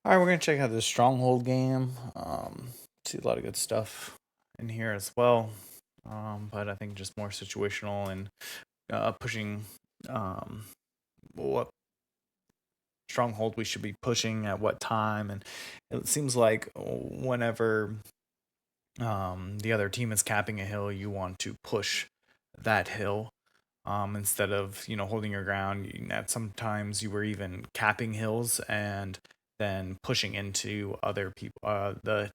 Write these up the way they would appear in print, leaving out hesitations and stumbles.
All right, we're gonna check out this Stronghold game. See a lot of good stuff in here as well, but I think just more situational and pushing what Stronghold we should be pushing at what time, and it seems like whenever the other team is capping a hill, you want to push that hill. Instead of holding your ground, sometimes you were even capping hills and then pushing into other people, the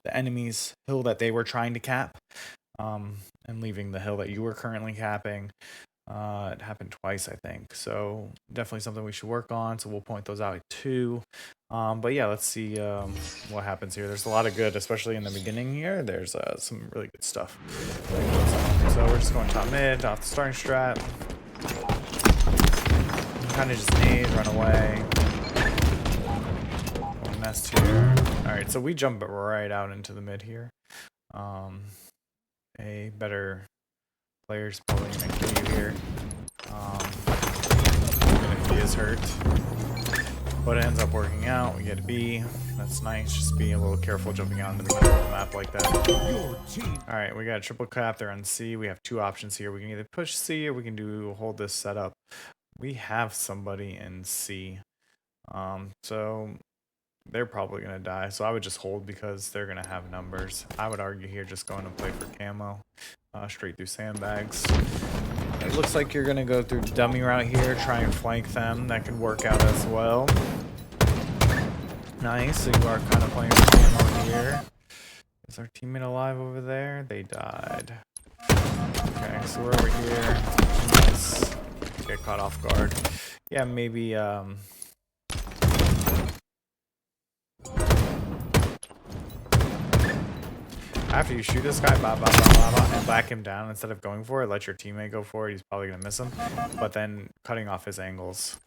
enemy's hill that they were trying to cap, and leaving the hill that you were currently capping. It happened twice, I think. So definitely something we should work on. So we'll point those out too. But yeah, let's see what happens here. There's a lot of good, especially in the beginning here. There's some really good stuff. So we're just going top mid, off the starting strat. Kind of just nade, run away. Nest here. Alright, so we jump right out into the mid here. A better player's probably gonna kill you here. Even if he is hurt. But it ends up working out. We get a B. That's nice. Just be a little careful jumping out into the middle of the map like that. Alright, we got a triple cap. They're on C. We have two options here. We can either push C or we can hold this setup. We have somebody in C. So they're probably going to die. So I would just hold because they're going to have numbers. I would argue here just going to play for camo. Straight through sandbags. It looks like you're going to go through the dummy route here. Try and flank them. That could work out as well. Nice. So you are kind of playing for camo here. Is our teammate alive over there? They died. Okay, so we're over here. Nice. Get caught off guard. Yeah, maybe after you shoot this guy, and back him down instead of going for it, let your teammate go for it. He's probably gonna miss him, but then cutting off his angles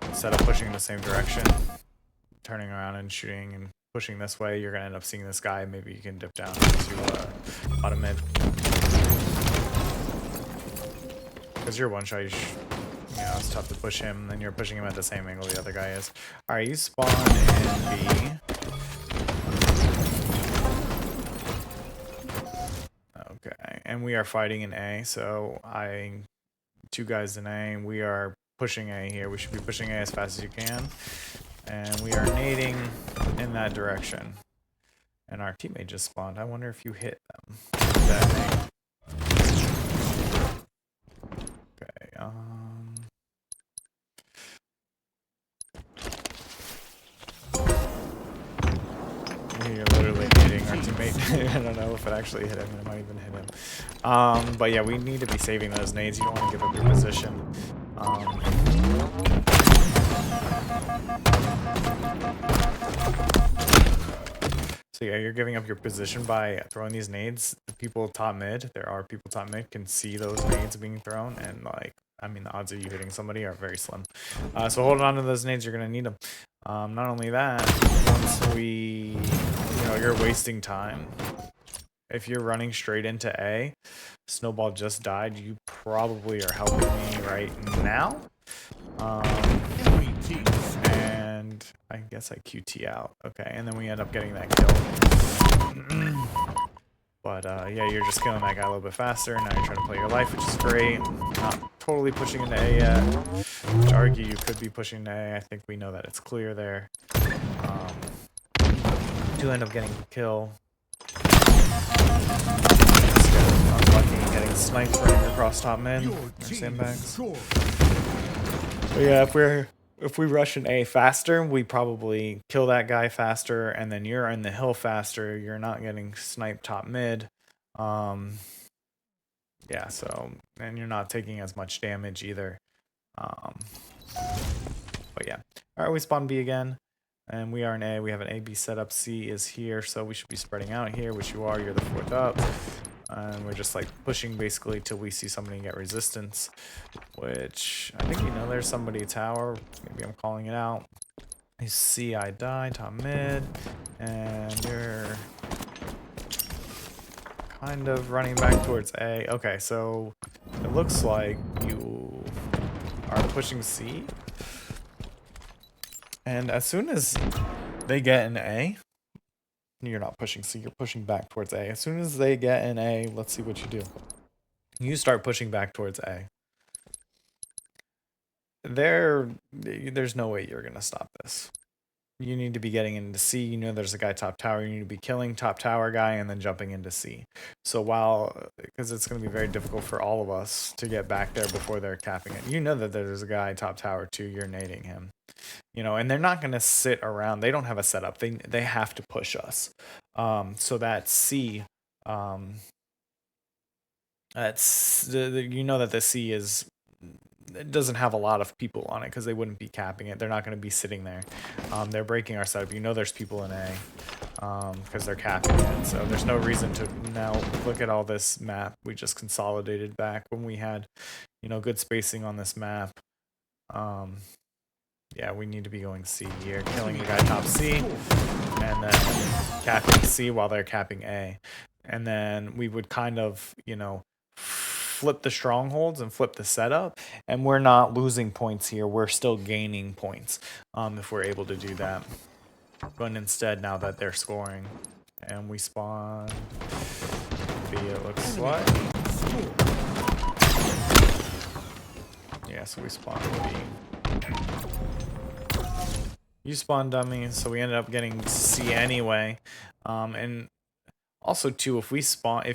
instead of pushing in the same direction, turning around and shooting and pushing this way, you're gonna end up seeing this guy. Maybe you can dip down to bottom mid because you're one shot. It's tough to push him. Then you're pushing him at the same angle the other guy is. All right, you spawn in B. Okay, and we are fighting in A, so two guys in A, we are pushing A here. We should be pushing A as fast as you can. And we are nading in that direction. And our teammate just spawned. I wonder if you hit them. That okay, you're literally hitting our teammate. I don't know if it actually hit him. It might even hit him. But yeah, we need to be saving those nades. You don't want to give up your position. So yeah, you're giving up your position by throwing these nades. The people top mid, there are people top mid, can see those nades being thrown, and the odds of you hitting somebody are very slim. So holding on to those nades, you're gonna need them. Not only that, once you're wasting time. If you're running straight into A, Snowball just died. You probably are helping me right now. And I guess I QT out. Okay, and then we end up getting that kill. But yeah, you're just killing that guy a little bit faster. Now you're trying to play your life, which is great. Not totally pushing into A yet. Which argue you could be pushing to A. I think we know that it's clear there. To end up getting the kill. Unlucky getting sniped running across top mid. Sandbags. But yeah, if we rush an A faster, we probably kill that guy faster, and then you're in the hill faster. You're not getting sniped top mid. Yeah, so, and you're not taking as much damage either. But yeah. Alright, we spawn B again. And we are in A. We have an A-B setup. C is here, so we should be spreading out here, which you are. You're the fourth up. And we're just pushing basically till we see somebody get resistance, which I think there's somebody tower. Maybe I'm calling it out. You see I die, top mid, and you're kind of running back towards A. Okay, so it looks like you are pushing C. And as soon as they get an A, you're not pushing C, you're pushing back towards A. As soon as they get an A, let's see what you do. You start pushing back towards A. There's no way you're gonna stop this. You need to be getting into C. You know there's a guy top tower. You need to be killing top tower guy and then jumping into C. So because it's going to be very difficult for all of us to get back there before they're capping it. You know that there's a guy top tower too. You're nading him. You know, and they're not going to sit around. They don't have a setup. They have to push us. So that C, you know that the C it doesn't have a lot of people on it because they wouldn't be capping it. They're not going to be sitting there. They're breaking our setup. You know there's people in A because they're capping it. So there's no reason to now look at all this map. We just consolidated back when we had, you know, good spacing on this map. Yeah, we need to be going C here, killing the guy top C, and then capping C while they're capping A. And then we would kind of, you know, flip the strongholds and flip the setup, and we're not losing points here. We're still gaining points if we're able to do that. But instead, now that they're scoring, and we spawn B, it looks like. Yeah, so we spawn B. You spawn dummy, so we ended up getting C anyway. And also, too, if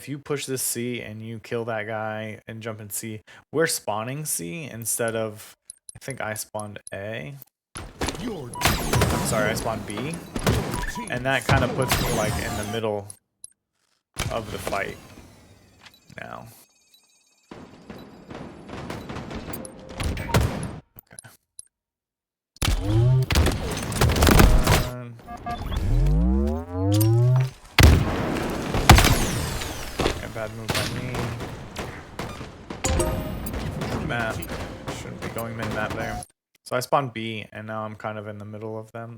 you push this C and you kill that guy and jump in C, we're spawning C instead of, I think I spawned A. I'm sorry, I spawned B. And that kind of puts me like in the middle of the fight now. Bad move by me. Map. Shouldn't be going mid-map there. So I spawned B, and now I'm kind of in the middle of them.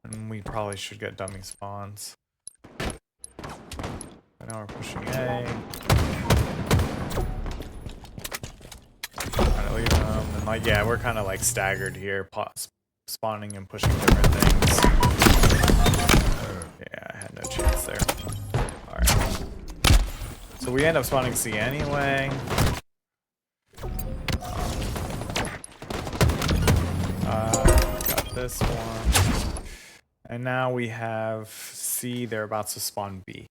And we probably should get dummy spawns. But now we're pushing A. Trying to leave them. And like, yeah, we're kind of like staggered here, spawning and pushing different things. Yeah, I had no chance there. Alright. So we end up spawning C anyway. Got this one. And now we have C, they're about to spawn B.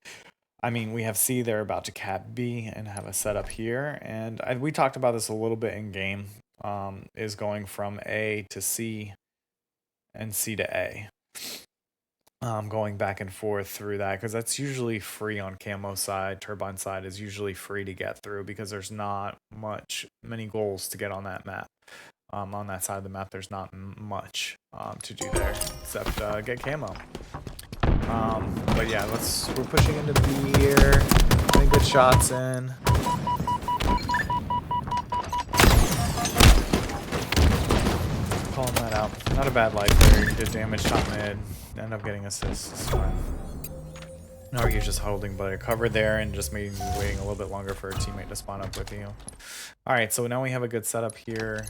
I mean, we have C, they're about to cap B and have a setup here. And we talked about this a little bit in game, is going from A to C and C to A. Going back and forth through that, because that's usually free on camo side. Turbine side is usually free to get through because there's not many goals to get on that map. On that side of the map, there's not much to do there except get camo. But yeah, we're pushing into B here, getting good shots in. Calling that out. Not a bad life there. You did damage top mid. End up getting assists. It's fine. Now you're just holding better cover there and just maybe waiting a little bit longer for a teammate to spawn up with you. Alright, so now we have a good setup here.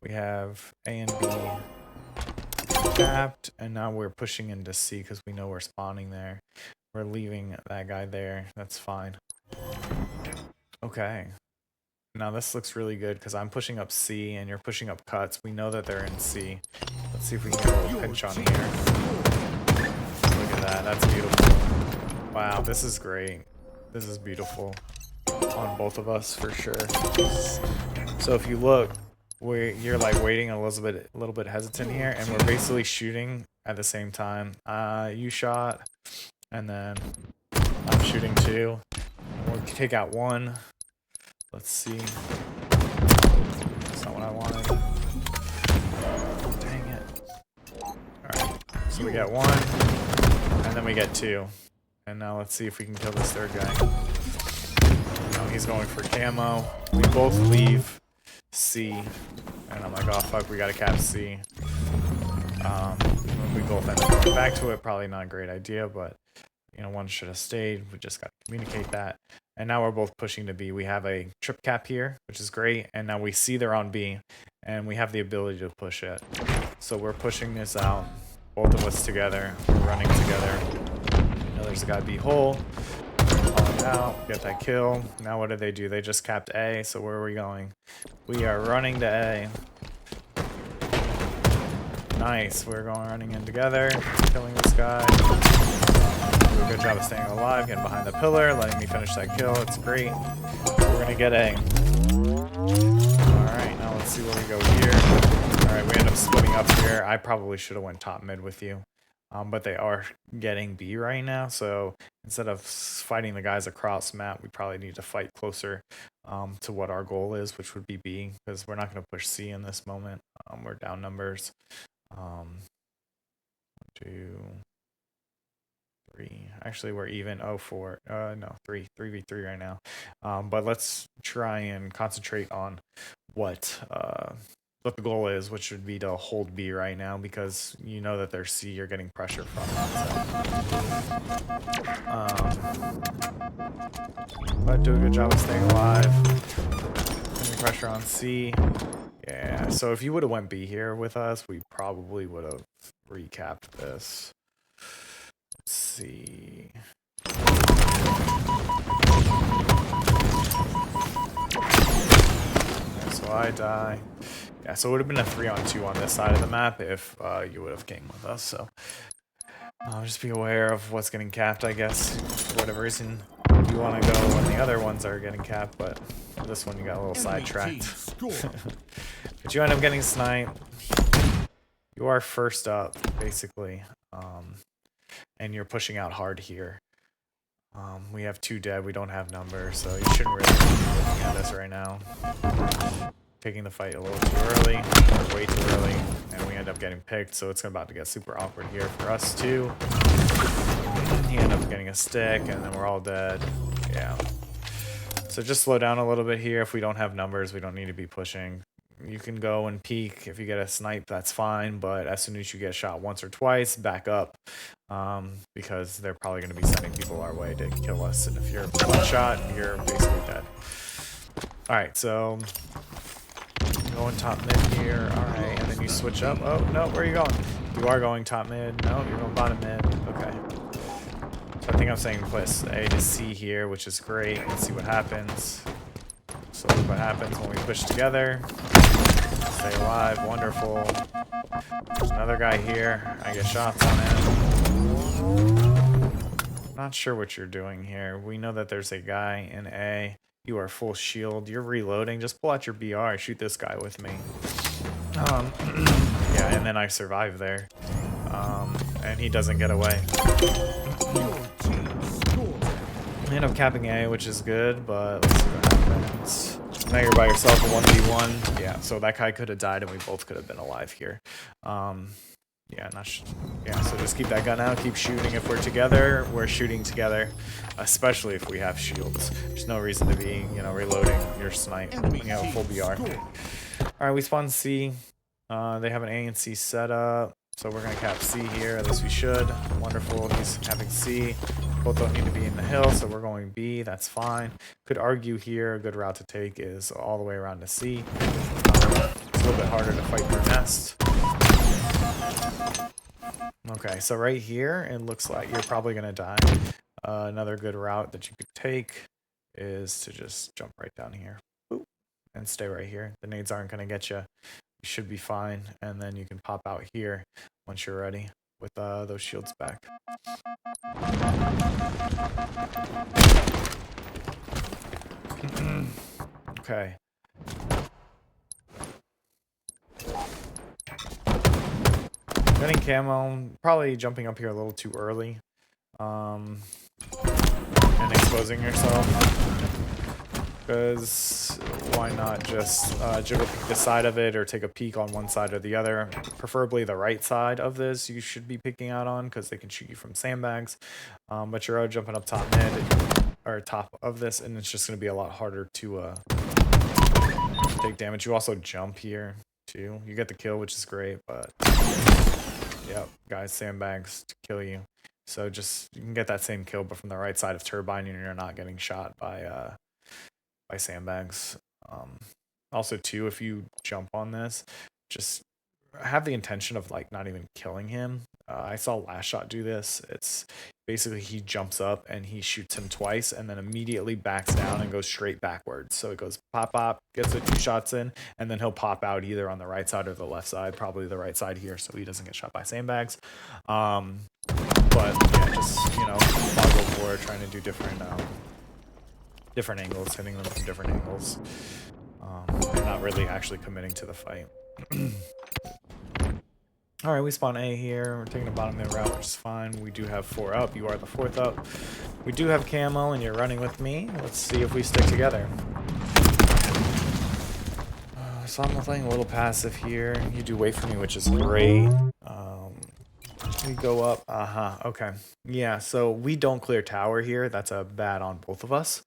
We have A and B capped, and now we're pushing into C because we know we're spawning there. We're leaving that guy there. That's fine. Okay. Now this looks really good because I'm pushing up C and you're pushing up cuts. We know that they're in C. Let's see if we can get a little pinch on here. Look at that. That's beautiful. Wow, this is great. This is beautiful on both of us for sure. So if you look, you're like waiting a little bit hesitant here, and we're basically shooting at the same time. You shot, and then I'm shooting too. We'll take out one. Let's see. That's not what I wanted. Dang it. Alright, so we get one, and then we get two. And now let's see if we can kill this third guy. No, he's going for camo. We both leave C. And I'm like, oh fuck, we gotta cap C. We both end up going back to it. Probably not a great idea, but you know, one should have stayed. We just gotta communicate that. And now we're both pushing to B. We have a trip cap here, which is great. And now we see they're on B, and we have the ability to push it. So we're pushing this out, both of us together. We're running together. Now there's a guy B hole. Calling out, get that kill. Now what did they do? They just capped A, so where are we going? We are running to A. Nice, we're running in together, killing this guy. Do a good job of staying alive, getting behind the pillar, letting me finish that kill. It's great. We're gonna get A. Alright, now let's see where we go here. Alright, we end up splitting up here. I probably should have went top mid with you. But they are getting B right now, so instead of fighting the guys across map, we probably need to fight closer to what our goal is, which would be B, because we're not going to push C in this moment. We're down numbers. 2, 3. Actually, we're even. Oh, 4. No, 3. 3v3 right now. But let's try and concentrate on what the goal is, which would be to hold B right now, because you know that there's C, you're getting pressure from it. But do a good job of staying alive. Putting pressure on C. Yeah, so if you would have went B here with us, we probably would have recapped this. Let's see. Okay, so I die. Yeah, so it would have been a 3-on-2 on this side of the map if you would have came with us. So just be aware of what's getting capped, I guess. For whatever reason, you want to go when the other ones are getting capped, but this one you got a little sidetracked. But you end up getting sniped. You are first up, basically, and you're pushing out hard here. We have 2 dead. We don't have numbers, so you shouldn't really be looking at us right now. Taking the fight a little too early, or way too early, and we end up getting picked, so it's about to get super awkward here for us too. He ended up getting a stick, and then we're all dead. Yeah. So just slow down a little bit here. If we don't have numbers, we don't need to be pushing. You can go and peek. If you get a snipe, that's fine, but as soon as you get shot once or twice, back up, because they're probably going to be sending people our way to kill us, and if you're one shot, you're basically dead. Alright, so going top mid here. Alright, and then you switch up. Oh, no, where are you going? You are going top mid. No, you're going bottom mid. Okay. So I think I'm saying place A to C here, which is great. Let's see what happens. So look what happens when we push together. Stay alive. Wonderful. There's another guy here. I get shots on him. Not sure what you're doing here. We know that there's a guy in A. You are full shield. You're reloading. Just pull out your BR. Shoot this guy with me. Yeah, and then I survive there. And he doesn't get away. I end up capping A, which is good, but let's see what happens. Now you're by yourself, a 1v1. Yeah, so that guy could have died, and we both could have been alive here. Yeah, so just keep that gun out, keep shooting. If we're together, we're shooting together, especially if we have shields. There's no reason to be, reloading your snipe, full BR. Alright, we spawn C. They have an A and C set up, so we're going to cap C here, at least we should. Wonderful, he's capping C. Both don't need to be in the hill, so we're going B, that's fine. Could argue here, a good route to take is all the way around to C. It's a little bit harder to fight through nest. Okay, so right here, it looks like you're probably going to die. Another good route that you could take is to just jump right down here. Boop, and stay right here. The nades aren't going to get you. You should be fine, and then you can pop out here once you're ready with those shields back. Okay. Getting camo, probably jumping up here a little too early, and exposing yourself. Because why not just jiggle peek the side of it, or take a peek on one side or the other. Preferably the right side of this you should be picking out on, because they can shoot you from sandbags. But you're out jumping up top mid, or top of this, and it's just going to be a lot harder to take damage. You also jump here too. You get the kill, which is great, but yep, guys, sandbags to kill you. So just you can get that same kill, but from the right side of Turbine, and you're not getting shot by sandbags. Also, too, if you jump on this, just have the intention of like not even killing him. I saw Last Shot do this. It's basically he jumps up and he shoots him twice and then immediately backs down and goes straight backwards. So it goes pop pop, gets a 2 shots in, and then he'll pop out either on the right side or the left side, probably the right side here, so he doesn't get shot by sandbags. But yeah, just toggle for trying to do different angles, hitting them from different angles, and not really actually committing to the fight. All right, we spawn A here. We're taking a bottom mid route, which is fine. We do have 4 up. You are the 4th up. We do have camo, and you're running with me. Let's see if we stick together. So I'm playing a little passive here. You do wait for me, which is great. We go up. Okay. Yeah, so we don't clear tower here. That's a bad on both of us.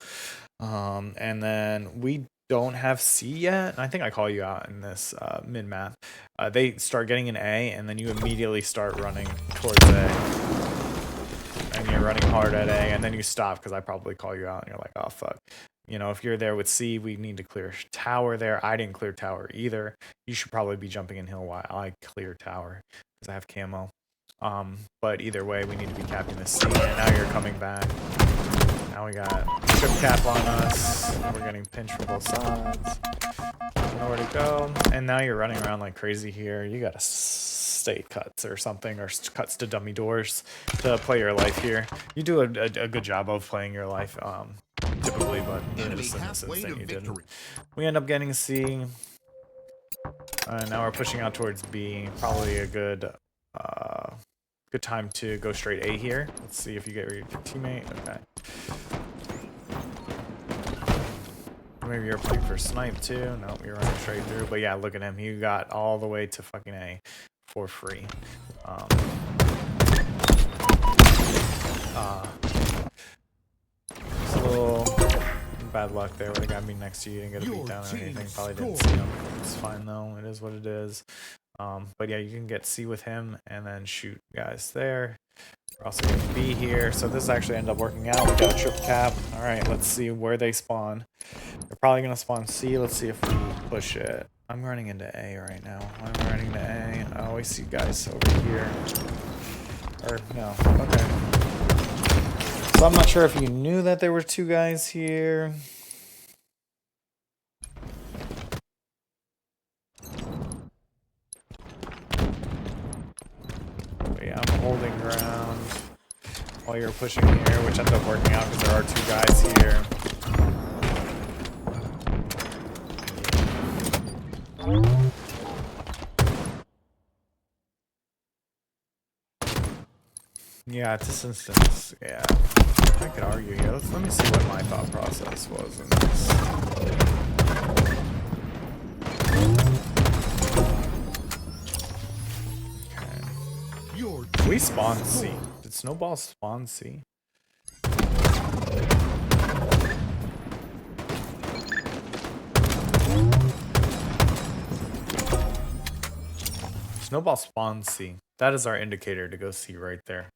And then we don't have C yet. I think I call you out in this mid map. They start getting an A, and then you immediately start running towards A. And you're running hard at A, and then you stop because I probably call you out, and you're like, oh, fuck. If you're there with C, we need to clear tower there. I didn't clear tower either. You should probably be jumping in hill while I clear tower because I have camo. But either way, we need to be capping the C, and now you're coming back. Now we got trip cap on us. We're getting pinched from both sides. Nowhere to go. And now you're running around like crazy here. You gotta stay cuts or something, or cuts to dummy doors to play your life here. You do a good job of playing your life, typically, but in this instance you didn't. We end up getting C. Now we're pushing out towards B. Probably a good time to go straight A here. Let's see if you get your teammate. Okay. Maybe you're playing for snipe too. No, you're running straight through. But yeah, look at him. He got all the way to fucking A for free. It's a little bad luck there where the guy being next to you didn't get a beat down or anything. Probably didn't see him. It's fine though. It is what it is. But yeah, you can get C with him and then shoot guys there. We're also getting B here, so this actually ended up working out. We got a trip cap. All right, let's see where they spawn. They're probably gonna spawn C. Let's see if we push it. I'm running into A right now. I'm running to A. I always see guys over here. Or no, okay. So I'm not sure if you knew that there were 2 guys here. Yeah, I'm holding ground while you're pushing here, which ended up working out because there are 2 guys here. Yeah, at this instance, yeah, I could argue here. Let me see what my thought process was in this. We spawned C. Did Snowball spawn C? Snowball spawned C. That is our indicator to go C right there.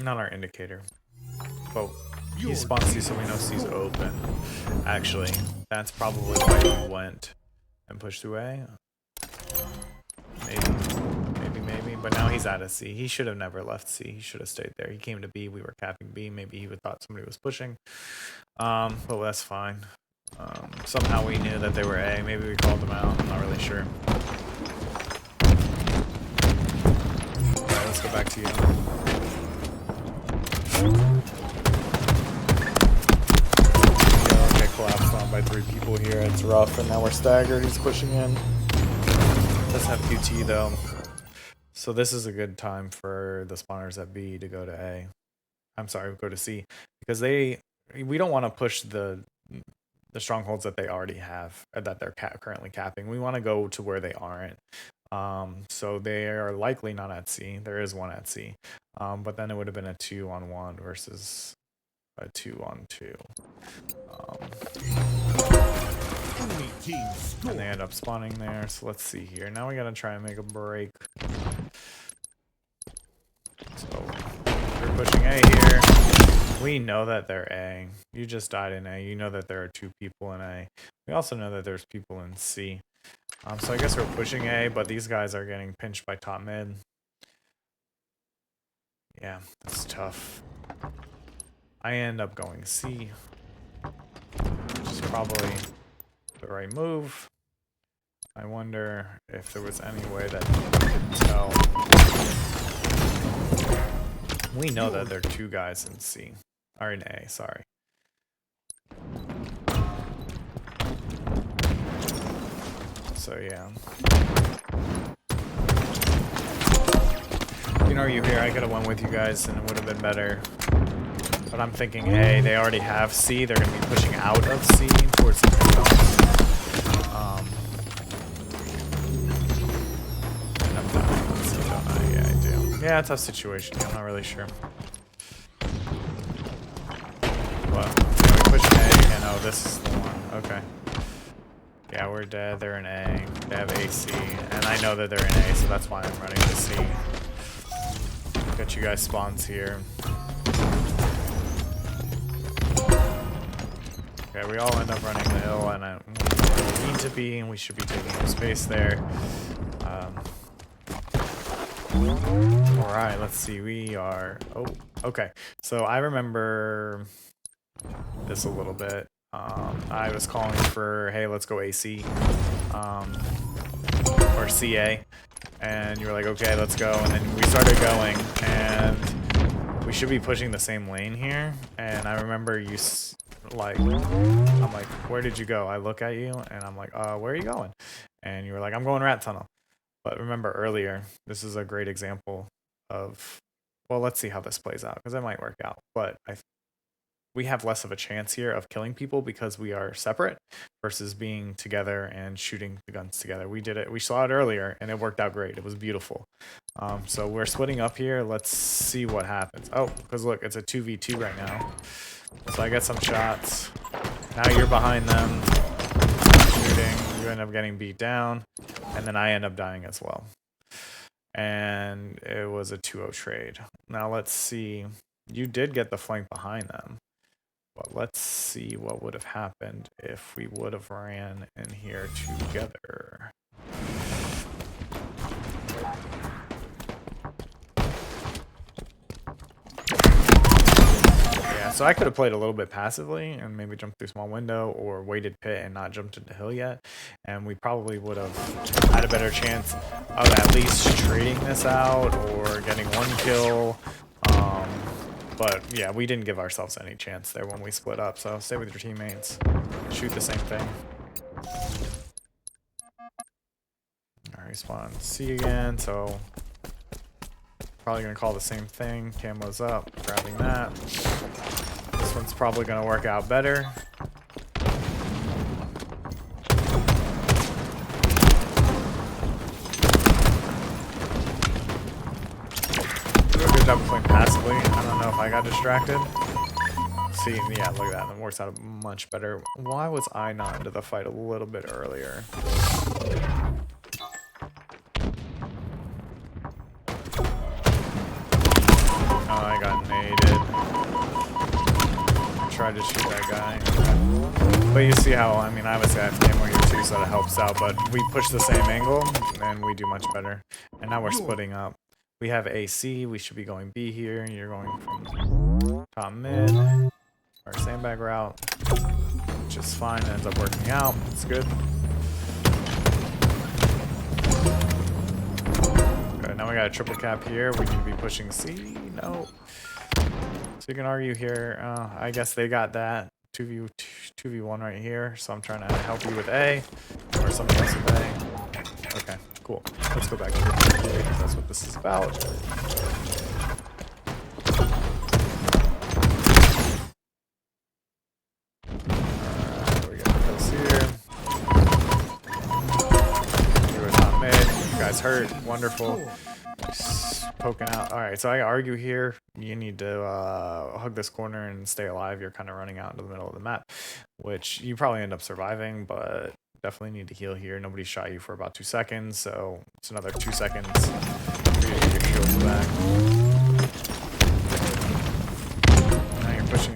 Not our indicator. Well, he spawned C, so we know C's open. Actually, that's probably why he went and pushed through A. Maybe, but now he's out of C. He should have never left C. He should have stayed there. He came to B. We were capping B. Maybe he would thought somebody was pushing. But that's fine. Somehow we knew that they were A. Maybe we called them out. I'm not really sure. Alright, let's go back to you. Okay, collapsed on by 3 people here. It's rough, and now we're staggered. He's pushing in. Does have QT though, so this is a good time for the spawners at B to go to A. I'm sorry, go to C, because we don't want to push the strongholds that they already have, that they're currently capping. We want to go to where they aren't. So they are likely not at C. There is one at C, but then it would have been a 2-on-1 versus a 2-on-2. And they end up spawning there, so let's see here. Now we gotta try and make a break. pushing A here. We know that they're A. You just died in A. You know that there are 2 people in A. We also know that there's people in C. So I guess we're pushing A, but these guys are getting pinched by top mid. Yeah, that's tough. I end up going C, which is probably the right move. I wonder if there was any way that you could tell. We know that there are 2 guys in C, or in A, sorry. So yeah. You know, you here, I could have went with you guys and it would have been better. But I'm thinking, hey, they already have C. They're going to be pushing out of C towards something else. And I'm dying. Yeah, I do. Yeah, tough situation. I'm not really sure. Well, yeah, we push A, and oh, this is the one. Okay. Yeah, we're dead. They're in A. They have AC, and I know that they're in A, so that's why I'm running to C. Got you guys spawns here. Okay, we all end up running the hill, and I need to be, and we should be taking up space there. Alright, let's see. We are... Oh, okay. So I remember this a little bit. I was calling for, hey, let's go AC. Or CA. And you were like, okay, let's go. And then we started going, and we should be pushing the same lane here. And I remember you... Like, I'm like, where did you go? I look at you and I'm like, where are you going? And you were like, I'm going rat tunnel. But remember earlier, this is a great example of, well, let's see how this plays out, because it might work out. But we have less of a chance here of killing people because we are separate versus being together and shooting the guns together. We did it. We saw it earlier and it worked out great. It was beautiful. So we're splitting up here. Let's see what happens. Oh, because look, it's a 2v2 right now. So I get some shots. Now you're behind them. Shooting. You end up getting beat down. And then I end up dying as well. And it was a 2-0 trade. Now let's see. You did get the flank behind them. But let's see what would have happened if we would have ran in here together. Yeah, so I could have played a little bit passively and maybe jumped through small window or waited pit and not jumped into hill yet. And we probably would have had a better chance of at least trading this out or getting 1 kill. But yeah, we didn't give ourselves any chance there when we split up. So stay with your teammates. Shoot the same thing. Alright, respawn C again. So probably going to call the same thing. Camo's up. Grabbing that. This one's probably going to work out better. Good job playing passively. I don't know if I got distracted. See, yeah, look at that. It works out much better. Why was I not into the fight a little bit earlier? Oh, I got naded. I tried to shoot that guy. But you see how, I mean, obviously I have camo here too, so that helps out. But we push the same angle, and we do much better. And now we're splitting up. We have AC, we should be going B here. You're going from top mid, or sandbag route, which is fine. It ends up working out. It's good. Okay, now we got a triple cap here. We need to be pushing C. No. So you can argue here. I guess they got that 2v1 right here. So I'm trying to help you with A, or somebody else with A. Okay. Cool. Let's go back to the PvP because that's what this is about. Alright, we got this here. You were not mid. You guys hurt. Wonderful. Just poking out. Alright, so I argue here. You need to hug this corner and stay alive. You're kind of running out into the middle of the map, which you probably end up surviving, but definitely need to heal here. Nobody shot you for about 2 seconds, so it's another 2 seconds for you to get your shields back.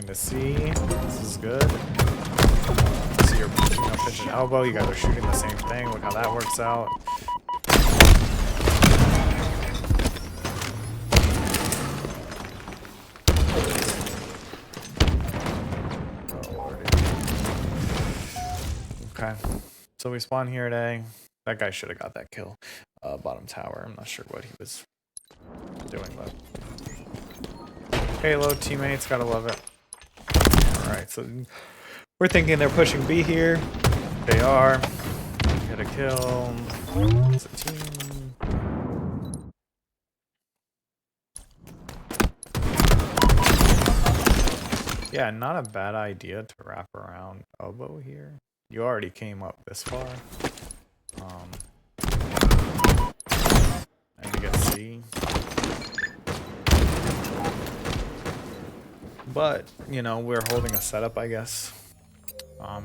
to C. This is good. So you're pinch and elbow. You guys are shooting the same thing. Look how that works out. Okay, so we spawn here today. That guy should have got that kill. Bottom tower. I'm not sure what he was doing, but Halo teammates, gotta love it. All right, so we're thinking they're pushing B here. They are. Get a kill. It's a team. Yeah, not a bad idea to wrap around elbow here. You already came up this far. And you get C. But, you know, we're holding a setup, I guess.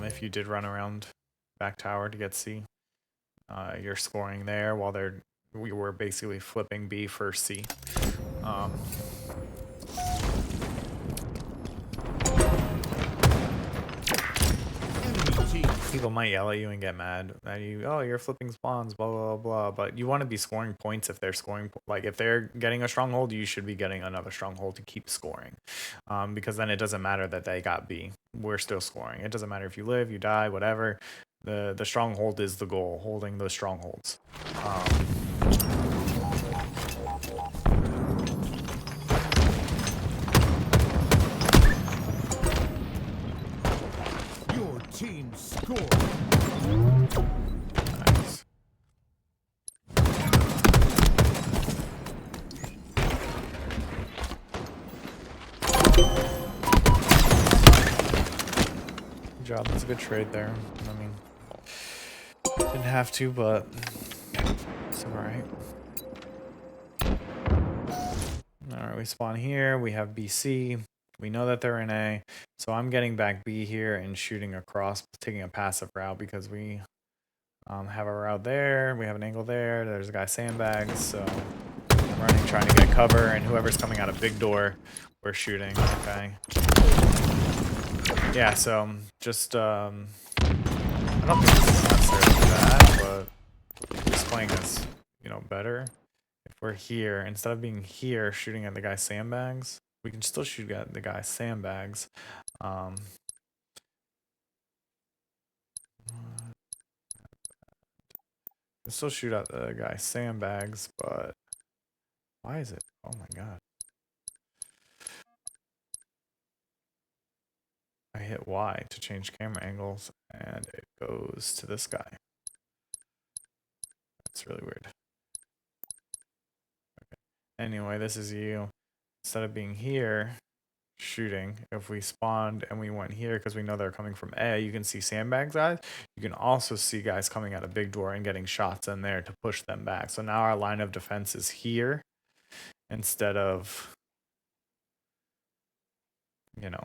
If you did run around back tower to get C, you're scoring there while we were basically flipping B for C. People might yell at you and get mad at you. Oh, you're flipping spawns, blah, blah, blah. But you want to be scoring points if they're scoring. Like, if they're getting a stronghold, you should be getting another stronghold to keep scoring. Because then it doesn't matter that they got B. We're still scoring. It doesn't matter if you live, you die, whatever. The stronghold is the goal, holding those strongholds. Team score. Nice. Good job. That's a good trade there. I mean, didn't have to, but it's alright. Alright, we spawn here. We have BC. We know that they're in A, so I'm getting back B here and shooting across, taking a passive route because we have a route there, we have an angle there, there's a guy sandbags, so I'm running, trying to get cover, and whoever's coming out of big door, we're shooting, okay. Yeah, so just, I don't think this is necessarily bad, but just playing is, you know, better. If we're here, instead of being here shooting at the guy sandbags, we can still shoot at the guy sandbags. Still shoot at the guy sandbags, but why is it? Oh my god. I hit Y to change camera angles and it goes to this guy. That's really weird. Okay. Anyway, this is you. Instead of being here shooting, if we spawned and we went here because we know they're coming from A, you can see sandbags guys. You can also see guys coming out of big door and getting shots in there to push them back. So now our line of defense is here instead of, you know,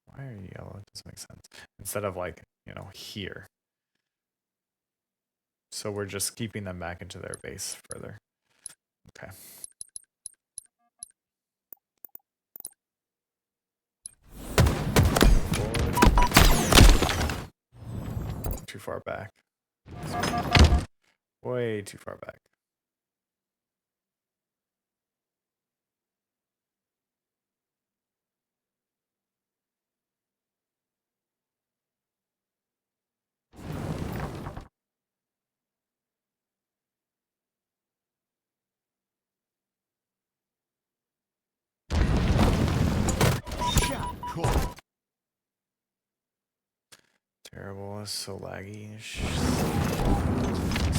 why are you yellow? It doesn't make sense. Instead of, like, you know, here. So we're just keeping them back into their base further. Okay. Too far back. Way too far back. Terrible, it's so laggy.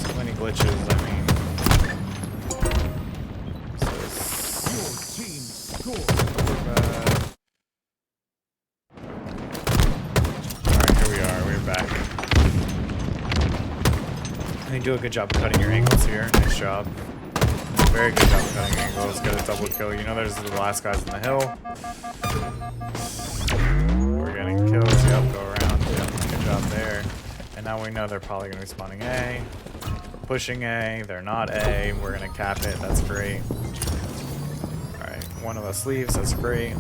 So many glitches, I mean. Your team scored. Alright, here we are, we're back. You do a good job cutting your angles here. Nice job. Very good job cutting angles. Get a double kill. You know there's the last guys in the hill. We're getting kills. Yep, go around. Yep, good job there. And now we know they're probably going to be spawning A. We're pushing A. They're not A. We're going to cap it. That's great. Alright, one of us leaves. That's great.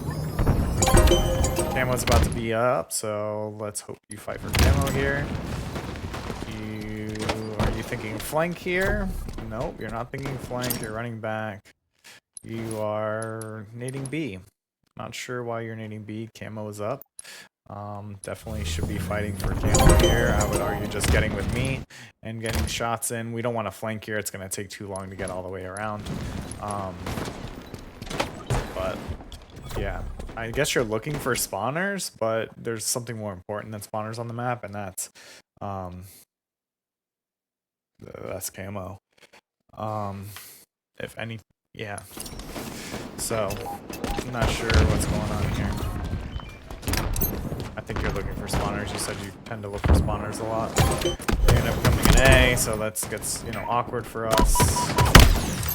Camo's about to be up, so let's hope you fight for camo here. Are you thinking flank here? Nope, you're not thinking flank. You're running back. You are nading B. Not sure why you're nading B. Camo is up. Definitely should be fighting for camo here. I would argue just getting with me and getting shots in. We don't want to flank here. It's going to take too long to get all the way around. But yeah, I guess you're looking for spawners, but there's something more important than spawners on the map, and that's camo. If any, yeah. So I'm not sure what's going on here. I think you're looking for spawners. You said you tend to look for spawners a lot. They end up coming in A, so that gets, you know, awkward for us.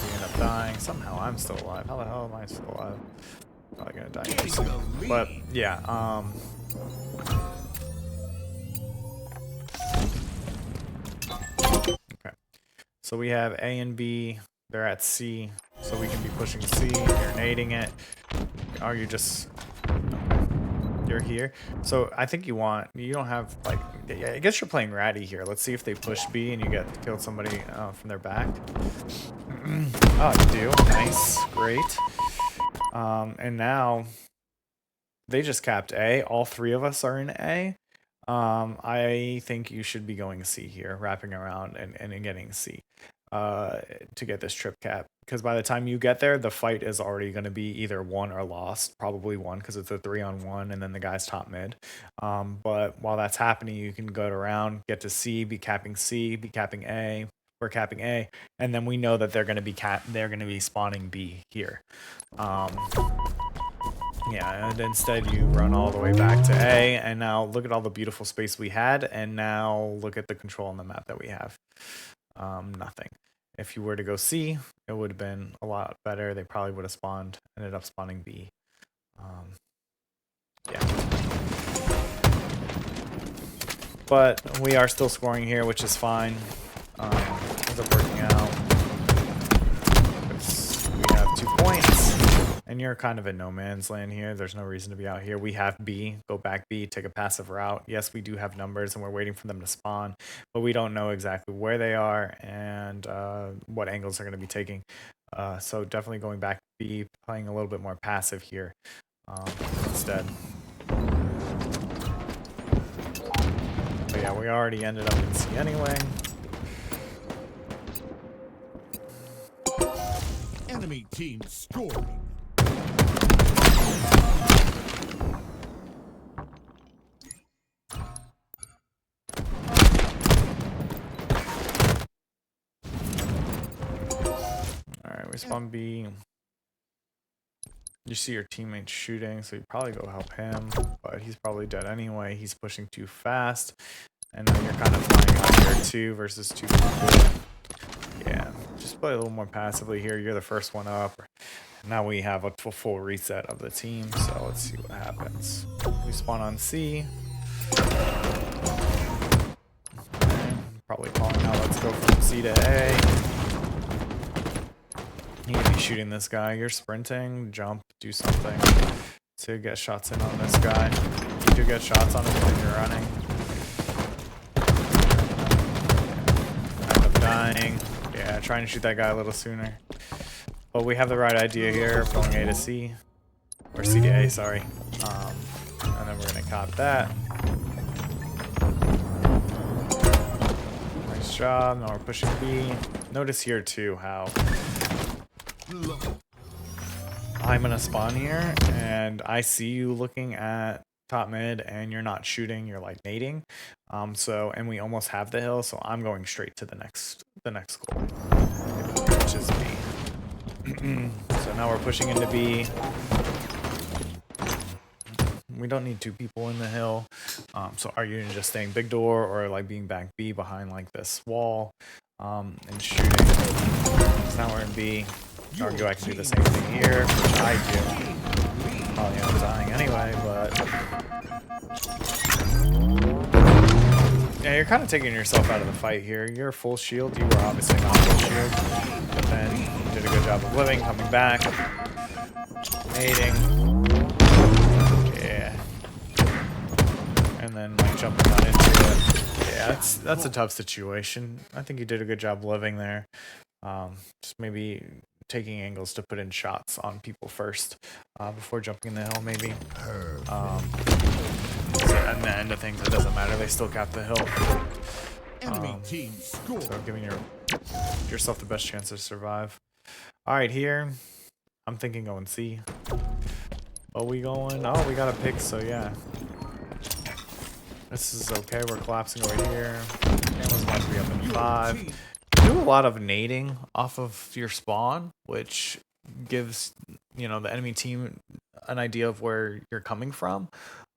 We end up dying. Somehow I'm still alive. How the hell am I still alive? Probably gonna die here soon. But yeah, okay. So we have A and B. They're at C, so we can be pushing C. You're nading it. Are you just... You're here. So I think you don't have, like, I guess you're playing ratty here. Let's see if they push B and you get killed somebody from their back. Oh, you do. Nice. Great. And now they just capped A. All three of us are in A. I think you should be going C here, wrapping around and getting C to get this trip cap. Because by the time you get there, the fight is already going to be either won or lost. Probably won because it's a 3-on-1 and then the guy's top mid. But while that's happening, you can go around, get to C, be capping A. We're capping A, and then we know that they're going to be spawning B here. Yeah, and instead you run all the way back to A, and now look at all the beautiful space we had, and now look at the control on the map that we have. Nothing. If you were to go C, it would have been a lot better. They probably would have ended up spawning B. Yeah. But we are still scoring here, which is fine. Ends up working out. We have 2 points. And you're kind of in no man's land here. There's no reason to be out here. We have B. Go back B. Take a passive route. Yes, we do have numbers, and we're waiting for them to spawn. But we don't know exactly where they are and what angles they're going to be taking. So definitely going back B. Playing a little bit more passive here instead. But yeah, we already ended up in C anyway. Enemy team scoring. Alright, we spawn B. You see your teammate shooting, so you probably go help him, but he's probably dead anyway. He's pushing too fast, and now you're kind of flying out here too versus 2 people. Yeah, just play a little more passively here. You're the first one up. Now we have a full reset of the team, so let's see what happens. We spawn on C. Okay, probably calling out, let's go from C to A. You need to be shooting this guy. You're sprinting, jump, do something to get shots in on this guy. You do get shots on him when you're running. End up dying. Yeah, trying to shoot that guy a little sooner. But we have the right idea here of going A to C. Or C to A, sorry. And then we're going to cop that. Nice job. Now we're pushing B. Notice here too how I'm gonna spawn here and I see you looking at top mid and you're not shooting, you're like nading. And we almost have the hill, so I'm going straight to the next goal, which is B. So now we're pushing into B. We don't need 2 people in the hill. So are you just staying big door or like being back B behind like this wall and shooting? So now we're in B. I argue I can do the same thing here, which I do. Probably end up dying anyway, but yeah, you're kind of taking yourself out of the fight here. You're full shield. You were obviously not full shield, but then you did a good job of living, coming back. nading. Yeah. And then like jumping on into it. Yeah, that's a tough situation. I think you did a good job living there. Just maybe taking angles to put in shots on people first before jumping in the hill, maybe. So at the end of things, it doesn't matter. They still cap the hill. Enemy team score. So giving yourself the best chance to survive. All right, here I'm thinking going C. Oh, we going? Oh, we got a pick. So yeah, this is okay. We're collapsing over here. Camera's about to be up in 5. You do a lot of nading off of your spawn, which gives the enemy team an idea of where you're coming from.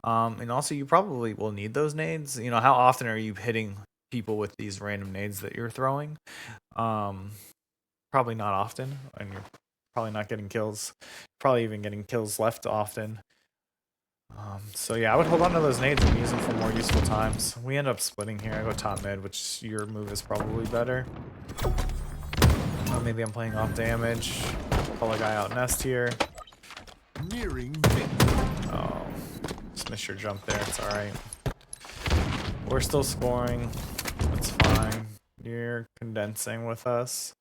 And also you probably will need those nades. How often are you hitting people with these random nades that you're throwing? Probably not often, and you're probably not getting kills. Probably even getting kills left often. So yeah, I would hold on to those nades and use them for more useful times. We end up splitting here. I go top mid, which your move is probably better. Maybe I'm playing off damage. Call a guy out nest here. Nearing Oh, just missed your jump there. It's alright. We're still scoring. It's fine. You're condensing with us.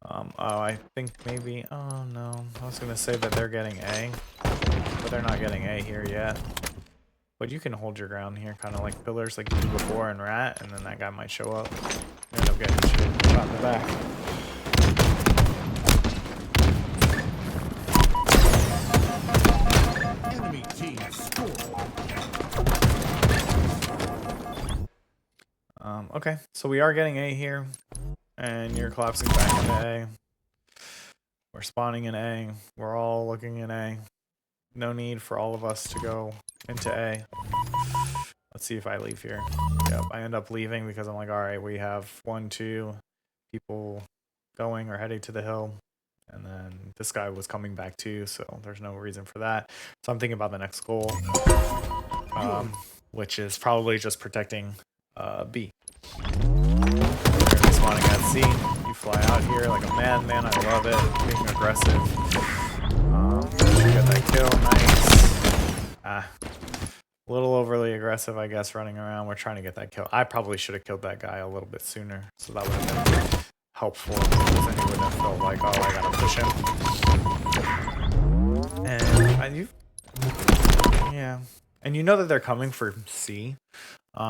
Oh, I think maybe... Oh, no. I was going to say that they're getting A. But they're not getting A here yet. But you can hold your ground here, kind of like pillars like you did before in Rat, and then that guy might show up. You end up getting shot in the back. enemy team score. Okay, so we are getting A here. And you're collapsing back into A. We're spawning in A. We're all looking in A. No need for all of us to go into A. Let's see if I leave here. Yep, I end up leaving because I'm like, alright, we have 1, 2 people going or heading to the hill. And then this guy was coming back too, so there's no reason for that. So I'm thinking about the next goal, which is probably just protecting B. Spawning at C, you fly out here like a madman. I love it. Being aggressive. You get that kill, nice. A little overly aggressive, I guess, running around. We're trying to get that kill. I probably should have killed that guy a little bit sooner, so that would have been helpful because then he would have felt like, oh, I gotta push him. And yeah, and you know that they're coming for C.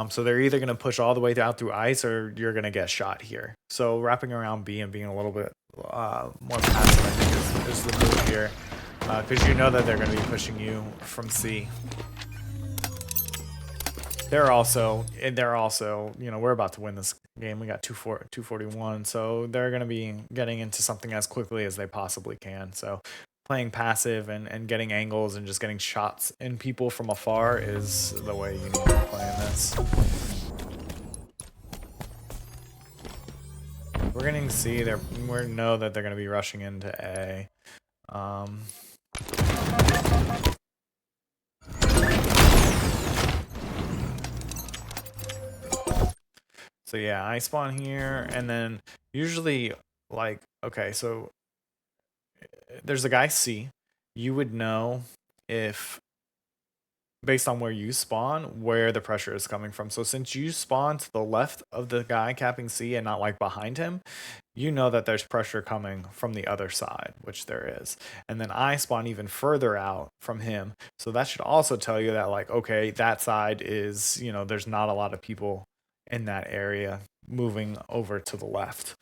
So they're either going to push all the way out through ice or you're going to get shot here. So wrapping around B and being a little bit more passive, I think, is the move here. Because you know that they're going to be pushing you from C. They're also, we're about to win this game. We got 241. So they're going to be getting into something as quickly as they possibly can. So playing passive and getting angles and just getting shots in people from afar is the way you need to be playing this. We're getting C. We know that they're going to be rushing into A. So yeah, I spawn here, and then usually, like, okay, so there's a guy C. You would know if, based on where you spawn, where the pressure is coming from. So since you spawn to the left of the guy capping C and not like behind him, you know that there's pressure coming from the other side, which there is. And then I spawn even further out from him. So that should also tell you that, like, okay, that side is, there's not a lot of people in that area moving over to the left.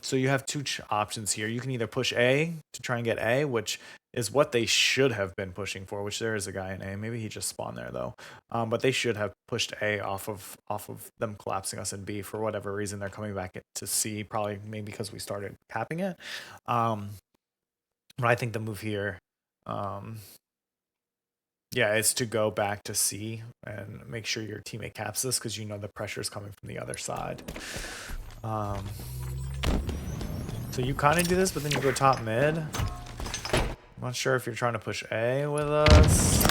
So you have two options here. You can either push A to try and get A, which is what they should have been pushing for, which there is a guy in A. Maybe he just spawned there though. But they should have pushed A off of them collapsing us in B. For whatever reason, they're coming back to C, probably maybe because we started capping it. But I think the move here, is to go back to C and make sure your teammate caps this, because you know the pressure is coming from the other side. So you kind of do this, but then you go top mid. I'm not sure if you're trying to push A with us.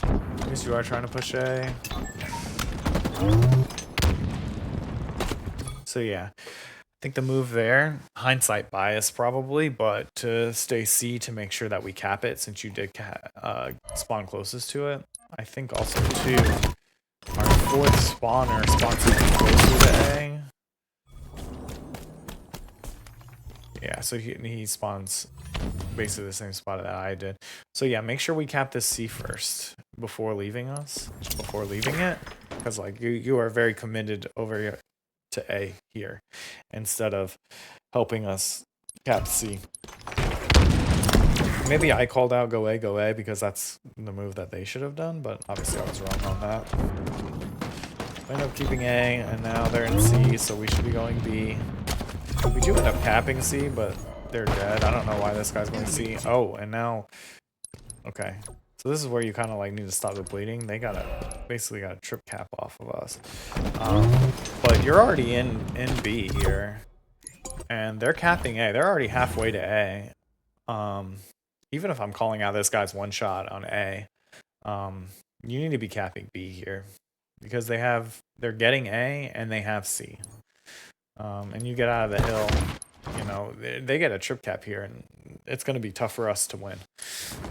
I guess you are trying to push A. So yeah, think the move there, hindsight bias probably, but to stay C to make sure that we cap it since you did spawn closest to it. I think also too, our fourth spawner spawns even closer to A. Yeah, so he spawns basically the same spot that I did. So yeah, make sure we cap this C first before leaving it, because like you are very committed over here to A here instead of helping us cap C. Maybe I called out go A because that's the move that they should have done, but obviously I was wrong on that. I end up keeping A, and now they're in C, so we should be going B. We do end up capping C, but they're dead. I don't know why this guy's going C. Oh, and now... Okay. So this is where you kind of like need to stop the bleeding. They basically got a trip cap off of us. But you're already in B here. And they're capping A. They're already halfway to A. Even if I'm calling out this guy's one shot on A, you need to be capping B here. Because they're getting A and they have C. And you get out of the hill, you know, they get a trip cap here, and it's going to be tough for us to win.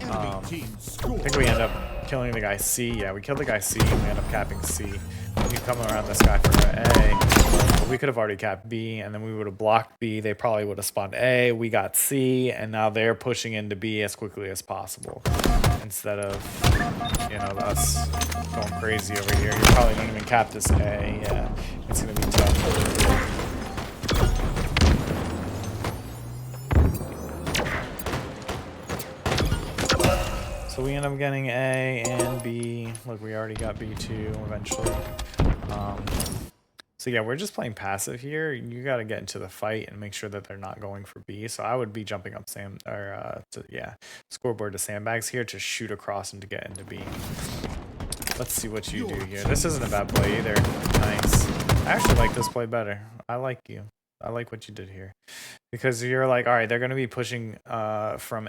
I think we end up killing the guy C. Yeah, we killed the guy C, and we end up capping C. When you come around this guy for A, we could have already capped B, and then we would have blocked B. They probably would have spawned A. We got C, and now they're pushing into B as quickly as possible. Instead of, you know, us going crazy over here. You probably don't even cap this A. Yeah, it's going to be tough. So we end up getting A and B. Look, we already got B2 eventually. So yeah, we're just playing passive here. You got to get into the fight and make sure that they're not going for B. So I would be jumping up scoreboard to sandbags here to shoot across and to get into B. Let's see what you do here. This isn't a bad play either. Nice. I actually like this play better. I like you. I like what you did here. Because you're like, all right, they're going to be pushing from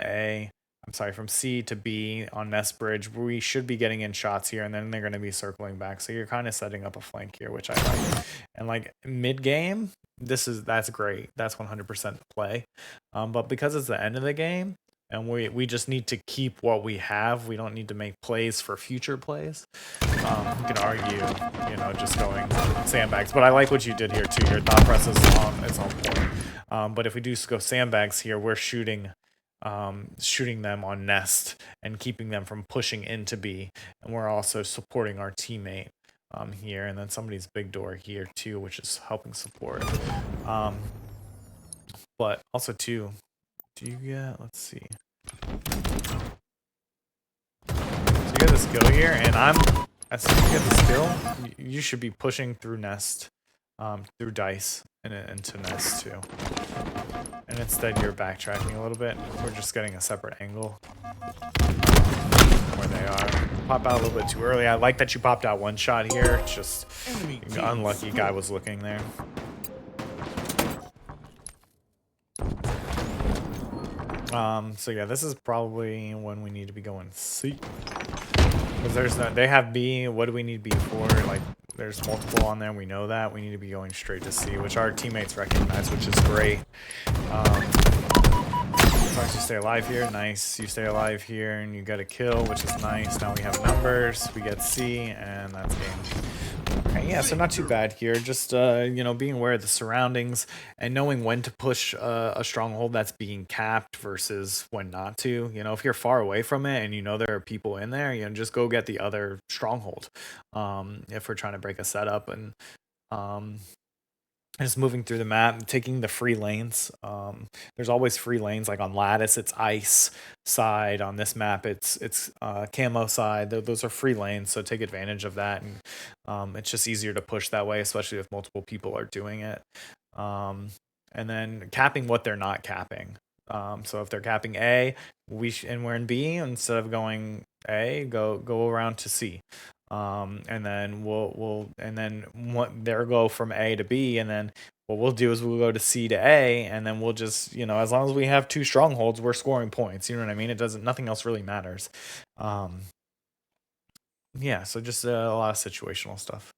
C to B on Nest Bridge. We should be getting in shots here, and then they're going to be circling back. So you're kind of setting up a flank here, which I like. And like mid game, that's great. That's 100% the play. But because it's the end of the game, and we just need to keep what we have. We don't need to make plays for future plays. You can argue, you know, just going sandbags. But I like what you did here too. Your thought process is on point. But if we do go sandbags here, we're shooting them on Nest and keeping them from pushing into B, and we're also supporting our teammate here, and then somebody's big door here too, which is helping support. But also too, do you get, let's see, so you get the skill here, and as soon as you get the skill, you should be pushing through Nest, through dice and into Nest too. And instead you're backtracking a little bit. We're just getting a separate angle where they are. Pop out a little bit too early. I like that you popped out one shot here. It's just unlucky guy was looking there. So yeah, this is probably when we need to be going C. Because they have B. What do we need B for? Like, there's multiple on there. We know that. We need to be going straight to C, which our teammates recognize, which is great. As long as you stay alive here, nice. You stay alive here, and you get a kill, which is nice. Now we have numbers. We get C, and that's game. Okay, yeah, so not too bad here. Just, you know, being aware of the surroundings and knowing when to push a stronghold that's being capped versus when not to. You know, if you're far away from it and you know there are people in there, you know, just go get the other stronghold. If we're trying to break a setup and just moving through the map, taking the free lanes. There's always free lanes, like on Lattice, it's ice side. On this map, it's camo side. Those are free lanes, so take advantage of that. And it's just easier to push that way, especially if multiple people are doing it. And then capping what they're not capping. So if they're capping A, and we're in B, instead of going A, go around to C. And then they'll go from A to B, and then what we'll do is we'll go to C to A, and then we'll just, you know, as long as we have 2 strongholds, we're scoring points. You know what I mean? Nothing else really matters. Yeah, so just a lot of situational stuff.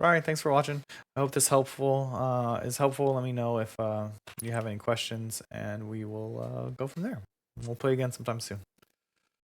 All right, thanks for watching. I hope this is helpful. Let me know if you have any questions, and we will go from there. We'll play again sometime soon.